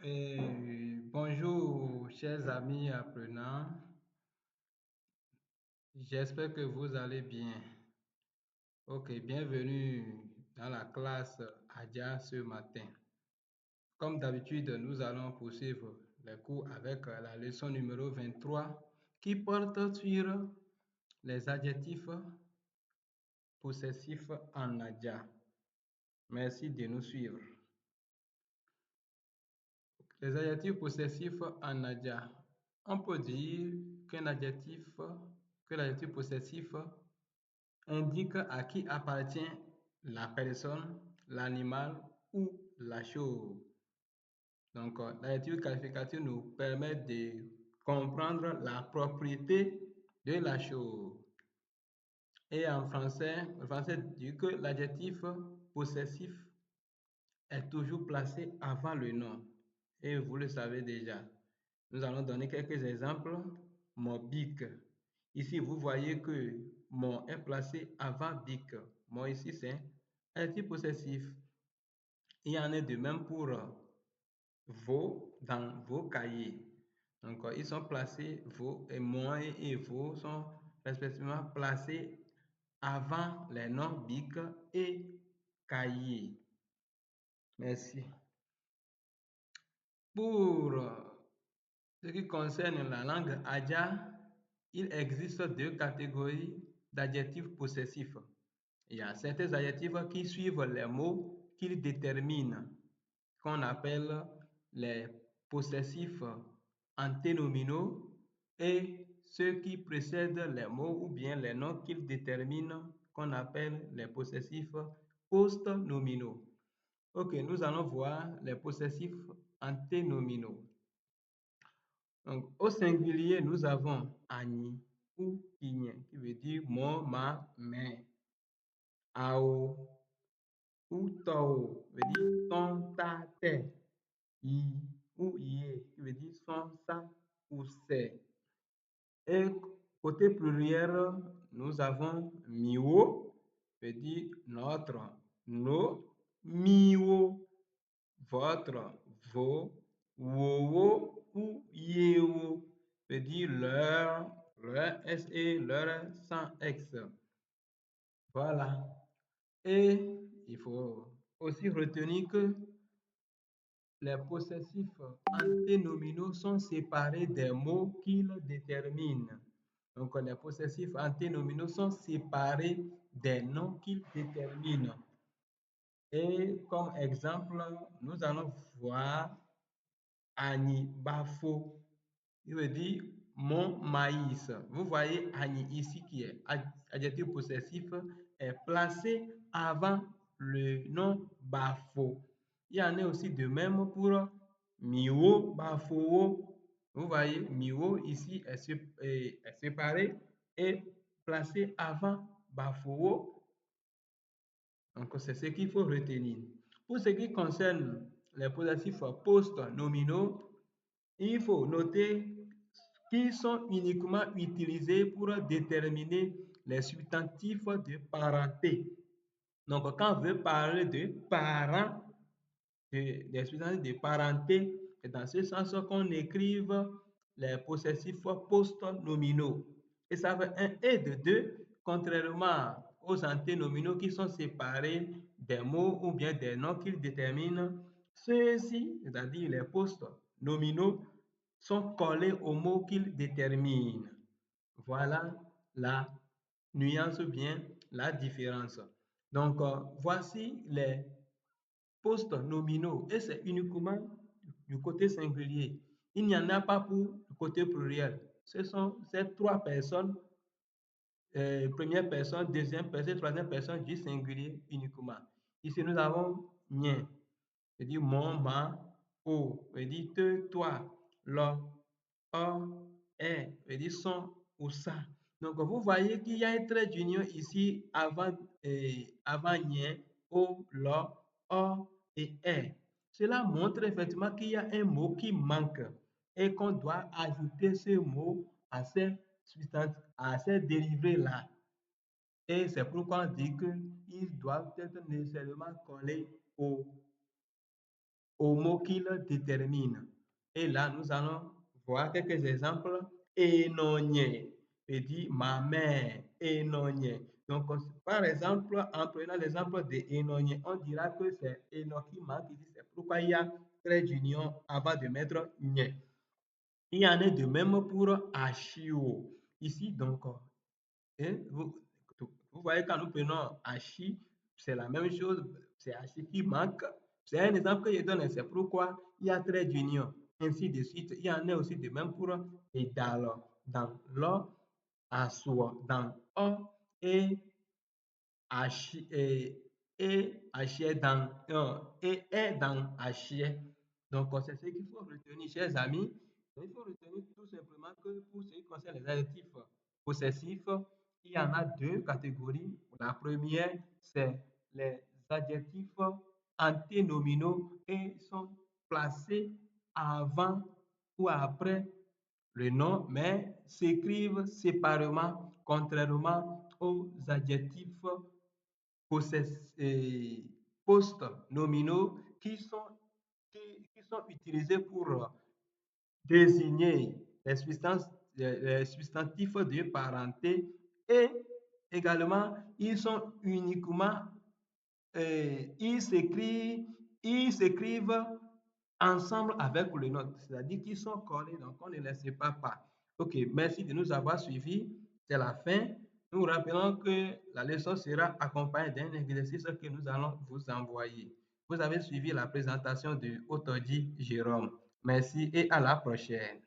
Bonjour, chers amis apprenants. J'espère que vous allez bien. Ok, bienvenue dans la classe Adia ce matin. Comme d'habitude, nous allons poursuivre les cours avec la leçon numéro 23 qui porte sur les adjectifs possessifs en Adia. Merci de nous suivre. Les adjectifs possessifs en Adia. On peut dire que l'adjectif possessif indique à qui appartient la personne, l'animal ou la chose. Donc, l'adjectif qualificatif nous permet de comprendre la propriété de la chose. Et en français, le français dit que l'adjectif possessif est toujours placé avant le nom. Et vous le savez déjà. Nous allons donner quelques exemples. Mon bic. Ici, vous voyez que mon est placé avant bic. Mon ici, c'est un type possessif. Il y en a de même pour vos dans vos cahiers. Donc, ils sont placés, vos et moi et vos sont respectivement placés avant les noms bic et cahier. Merci. Pour ce qui concerne la langue Adja, il existe deux catégories d'adjectifs possessifs. Il y a certains adjectifs qui suivent les mots qu'ils déterminent, qu'on appelle les possessifs anténominaux, et ceux qui précèdent les mots ou bien les noms qu'ils déterminent, qu'on appelle les possessifs postnominaux. Ok, nous allons voir les possessifs anténominaux. Donc, au singulier, nous avons ani ou kinye, qui veut dire mon, ma, mes. Ao ou tao, veut dire ton, ta, tes. I ou ié, qui veut dire son, sa ou c'est. Et côté pluriel, nous avons miwo, veut dire notre, nos, miwo, votre, vos, wowo ou yewo, veut dire leur SE, leur sans X. Voilà. Et il faut aussi retenir que les possessifs anténominaux sont séparés des mots qu'ils déterminent. Donc, les possessifs anténominaux sont séparés des noms qu'ils déterminent. Et comme exemple, nous allons voir Ani Bafo. Il veut dire mon maïs. Vous voyez Ani ici qui est adjectif possessif est placé avant le nom Bafo. Il y en a aussi de même pour Miwo, Bafo. Vous voyez, Miwo ici est séparé et placé avant Bafo. Donc, c'est ce qu'il faut retenir. Pour ce qui concerne les possessifs post-nominaux, il faut noter qu'ils sont uniquement utilisés pour déterminer les substantifs de parenté. Donc, quand on veut parler de parents, des substantifs de parenté, c'est dans ce sens qu'on écrive les possessifs post-nominaux. Et ça fait un et de deux, contrairement aux anténominaux qui sont séparés des mots ou bien des noms qu'ils déterminent. Ceux-ci, c'est-à-dire les post-nominaux, sont collés aux mots qu'ils déterminent. Voilà la nuance ou bien la différence. Donc, voici les post-nominaux et c'est uniquement du côté singulier. Il n'y en a pas pour le côté pluriel. Ce sont ces trois personnes, première personne, deuxième personne, troisième personne du singulier uniquement. Ici, nous avons mien, c'est-à-dire mon, ma, o, c'est-à-dire te, toi, lo, o, est, c'est-à-dire son ou ça. Donc, vous voyez qu'il y a un trait d'union ici avant nien, o, lo, o et est. Cela montre effectivement qu'il y a un mot qui manque et qu'on doit ajouter ce mot à ces dérivés-là. Et c'est pourquoi on dit qu'ils doivent être nécessairement collés au aux mots qu'ils déterminent. Et là, nous allons voir quelques exemples. Énonnier, et dit ma mère, énonnier. Donc, par exemple, en prenant l'exemple de énonnier, on dira que c'est éno qui manque ici. C'est pourquoi il y a trait d'union avant de mettre nier. Il y en est de même pour achio. Ici, donc, hein, vous voyez, quand nous prenons achi, c'est la même chose, c'est achi qui manque. C'est un exemple que je donne, c'est pourquoi il y a trait d'union, ainsi de suite. Il y en a aussi de même pour édalo, dans lo, assoa, dans o, et achi, et achier dans, et est dans achier. Donc, c'est ce qu'il faut retenir, chers amis. Il faut retenir tout simplement que pour ce qui concerne les adjectifs possessifs, il y en a deux catégories. La première, c'est les adjectifs anténominaux et sont placés avant ou après le nom, mais s'écrivent séparément, contrairement aux adjectifs post-nominaux qui sont utilisés pour désigner les substantifs de parenté et également ils sont uniquement, ils s'écrivent ensemble avec le nom, c'est-à-dire qu'ils sont collés, donc on ne les sépare pas. Ok, merci de nous avoir suivis, c'est la fin. Nous rappelons que la leçon sera accompagnée d'un exercice que nous allons vous envoyer. Vous avez suivi la présentation de Otodi Jérôme. Merci et à la prochaine.